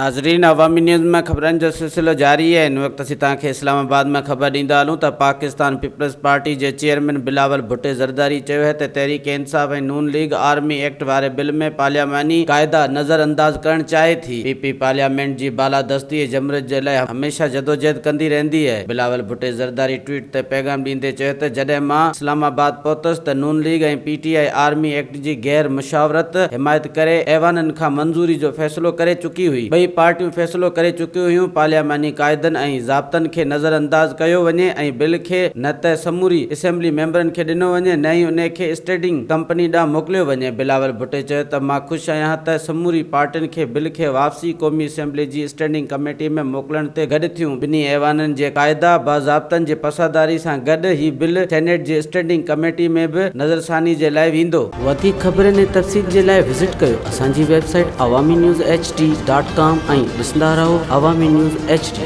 नाज़रीन, अवामी न्यूज़ में ख़बरनि जो सिलसिलो जारी है। इन वक्त असीं तव्हांखे इस्लामाबाद में ख़बर ॾींदा हलूं त पाकिस्तान पीपल्स पार्टी जे चेयरमैन बिलावल भुट्टो ज़रदारी चयो है त तहरीक इंसाफ़ ऐं नून लीग आर्मी एक्ट वारे बिल में पार्लियामानी क़ायदा नज़रअंदाज करणु चाहे थी। पीपी पार्लियामेंट जी बालादस्ती ऐं जमहूरियत जे लाइ हमेशा जदोजहद कंदी रहंदी है। बिलावल भुट्टो ज़रदारी ट्वीट ते पैगाम ॾींदे चयो त जॾहिं मां इस्लामाबाद पहुतुसि त नून लीग ऐं पीटीआई आर्मी एक्ट जी गैर मुशावरत हिमायत करे ऐवाननि खां मंज़ूरी जो फ़ैसिलो करे चुकी हुई। ॿई पार्टियूं फ़ैसिलो करे चुकियूं हुयूं पार्लियामानी क़ाइदनि ऐं ज़ाब्तनि खे नज़रअंदाज कयो वञे ऐं बिल खे न त समूरी असेंबली मेंबरनि खे ॾिनो वञे न ई उन खे स्टैंडिंग कंपनी ॾांहुं मोकिलियो वञे। बिलावल भुट्टो चयो त मां ख़ुशि आहियां त समूरी पार्टियुनि खे बिल खे वापसी क़ौमी असेंबली जी स्टैंडिंग कमेटी में मोकिलण ते गॾु थियूं। ॿिन्ही ऐवाननि जे क़ाइदा बाज़ाब्तनि जे पसादारी सां गॾु ही बिल सेनेट जी स्टैंडिंग कमेटी में बि नज़रसानी जे लाइ वेंदो। वधीक ख़बरनि ऐं तफ़सील जे लाइ विज़िट कयो असांजी वेबसाइट awaminews.ht.com ऐं ॾिसंदा रहो अवामी न्यूज़ HD।